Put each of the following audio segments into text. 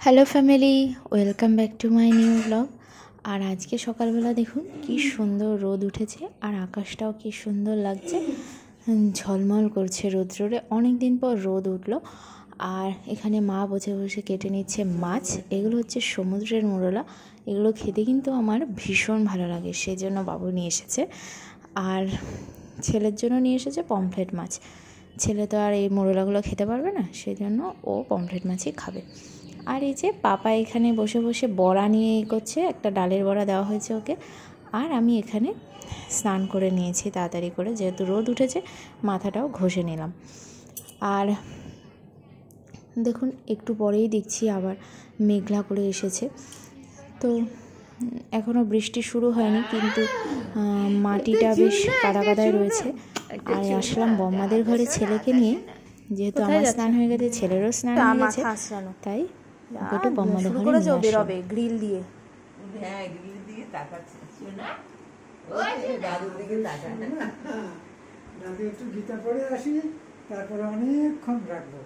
Hello family, welcome back to my new blog. আর আজকে সকালবেলা দেখুন কি সুন্দর রোদ উঠেছে আর আকাশটাও কি সুন্দর লাগছে, ঝলমল করছে রোদ্রে। অনেক দিন পর রোদ উঠলো। আর এখানে মা বসে বসে কেটে নিচ্ছে মাছ। এগুলো হচ্ছে সমুদ্রের মোরলা। এগুলো খেতে কিন্তু আমার ভীষণ ভালো লাগে, সেই জন্য বাবু নিয়ে এসেছে। আর ছেলের জন্য নিয়ে এসেছে পমফ্রেট মাছ। ছেলে তো আর এই মোরলাগুলো খেতে পারবে না, সেই জন্য ও পমফ্রেট মাছই খাবে। আর এই যে পাপা এখানে বসে বসে বড়া নিয়ে করছে, একটা ডালের বড়া দেওয়া হয়েছে ওকে। আর আমি এখানে স্নান করে নিয়েছি তাড়াতাড়ি করে, যেহেতু রোদ উঠেছে মাথাটাও ঘষে নিলাম। আর দেখুন একটু পরেই দেখছি আবার মেঘলা করে এসেছে। তো এখনও বৃষ্টি শুরু হয়নি, কিন্তু মাটিটা বেশ কাদা কাদায় রয়েছে। আর আসলাম বম্মাদের ঘরে ছেলেকে নিয়ে, যেহেতু আমার স্নান হয়ে গেছে, ছেলেরও স্নান হয়ে গেছে, তাই একটু বম্মাদের ঘরে নিয়ে আসলাম। গ্রিল দিয়ে দাদু একটু গীতা পড়ে আসি, তারপরে অনেকক্ষণ রাখবো।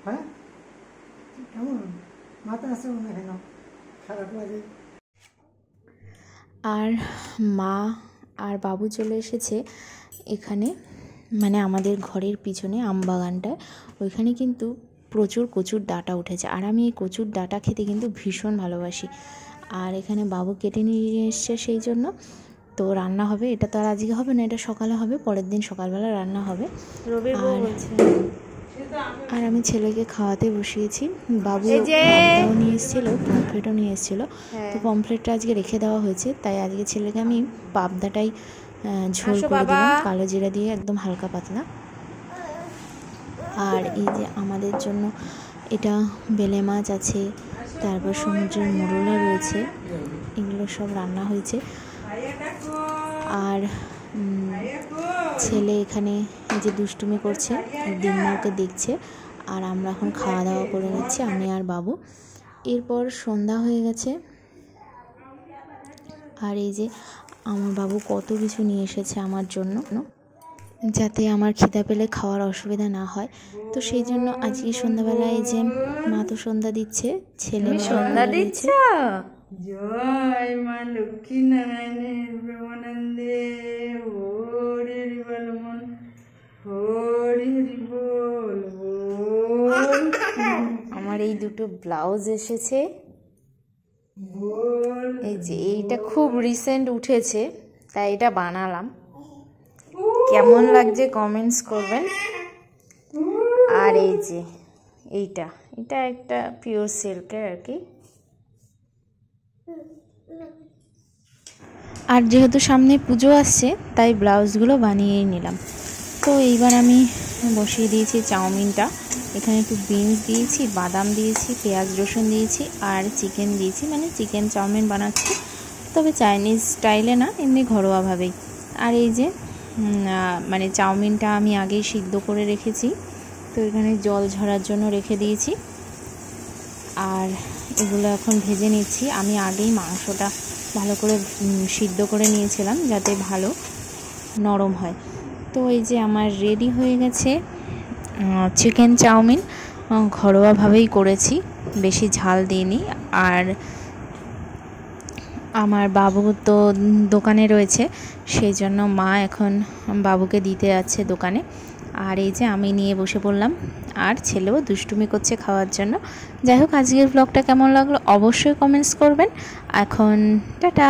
হ্যাঁ, কেমন মাথা আছে মনে হয় না, খারাপ লাগে। আর মা আর বাবু চলে এসেছে এখানে, মানে আমাদের ঘরের পিছনে আম বাগানটায়। ওইখানে কিন্তু প্রচুর কচুর ডাঁটা উঠেছে, আর আমি এই কচুর ডাঁটা খেতে কিন্তু ভীষণ ভালোবাসি। আর এখানে বাবু কেটে নিয়ে এসছে, সেই জন্য তো রান্না হবে। এটা তো আর আজকে হবে না, এটা সকালে হবে, পরের দিন সকালবেলা রান্না হবে। আর আমি ছেলেকে খাওয়াতে বসিয়েছি। বাবু পাবদাও নিয়ে এসেছিলো, পমফ্রেটও নিয়ে এসেছিলো। তো পমফ্রেটটা আজকে রেখে দেওয়া হয়েছে, তাই আজকে ছেলেকে আমি পাবদাটাই ঝোল করে দিলাম কালো জিরা দিয়ে, একদম হালকা পাতলা। আর এই যে আমাদের জন্য এটা বেলে মাছ আছে, তারপর সমুদ্রের মোরলা রয়েছে, এগুলো সব রান্না হয়েছে। আর ছেলে এখানে এই যে দুষ্টুমি করছে, দিনমাকে দেখছে। আর আমরা এখন খাওয়া দাওয়া করে নিচ্ছি, আমি আর বাবু। এরপর সন্ধ্যা হয়ে গেছে। আর এই যে আমার বাবু কত কিছু নিয়ে এসেছে আমার জন্য, যাতে আমার খিদা পেলে খাওয়ার অসুবিধা না হয়। তো সেই জন্য আজকে সন্ধ্যাবেলা এই যে মা তো সন্ধ্যা দিচ্ছে, ছেলে সন্ধ্যা দিচ্ছে। জয় মা লক্ষ্মী নারায়ণের ব্রহ্মানন্দে, হরি হরি বল মন, হরি হরি বল বল। আমার এই দুটো ব্লাউজ এসেছে, এই যে এইটা খুব রিসেন্ট উঠেছে, তাই এটা বানালাম। কেমন লাগছে কমেন্টস করবেন। আর এই যে এইটা একটা পিওর সিল্কের আর কি। আর যেহেতু সামনে পুজো আসছে, তাই ব্লাউজগুলো বানিয়েই নিলাম। তো এইবার আমি বসিয়ে দিয়েছি চাউমিনটা। এখানে একটু বিনস দিয়েছি, বাদাম দিয়েছি, পেঁয়াজ রসুন দিয়েছি, আর চিকেন দিয়েছি, মানে চিকেন চাউমিন বানাচ্ছি, তবে চাইনিজ স্টাইলে না, এমনি ঘরোয়াভাবেই। আর এই যে মানে চাউমিনটা আমি আগেই সিদ্ধ করে রেখেছি, তো এখানে জল ঝরার জন্য রেখে দিয়েছি। আর এগুলো এখন ভেজে নিচ্ছি। আমি আগেই মাংসটা ভালো করে সিদ্ধ করে নিয়েছিলাম, যাতে ভালো নরম হয়। তো এই যে আমার রেডি হয়ে গেছে চিকেন চাউমিন। ঘরোয়াভাবেই করেছি, বেশি ঝাল দিইনি। আর আমার বাবু তো দোকানে রয়েছে, সেই জন্য মা এখন বাবুকে দিতে যাচ্ছে দোকানে। আর এই যে আমি নিয়ে বসে পড়লাম, আর ছেলেও দুষ্টুমি করছে খাওয়ার জন্য। যাই হোক, আজকের ব্লগটা কেমন লাগলো অবশ্যই কমেন্টস করবেন। এখন টাটা।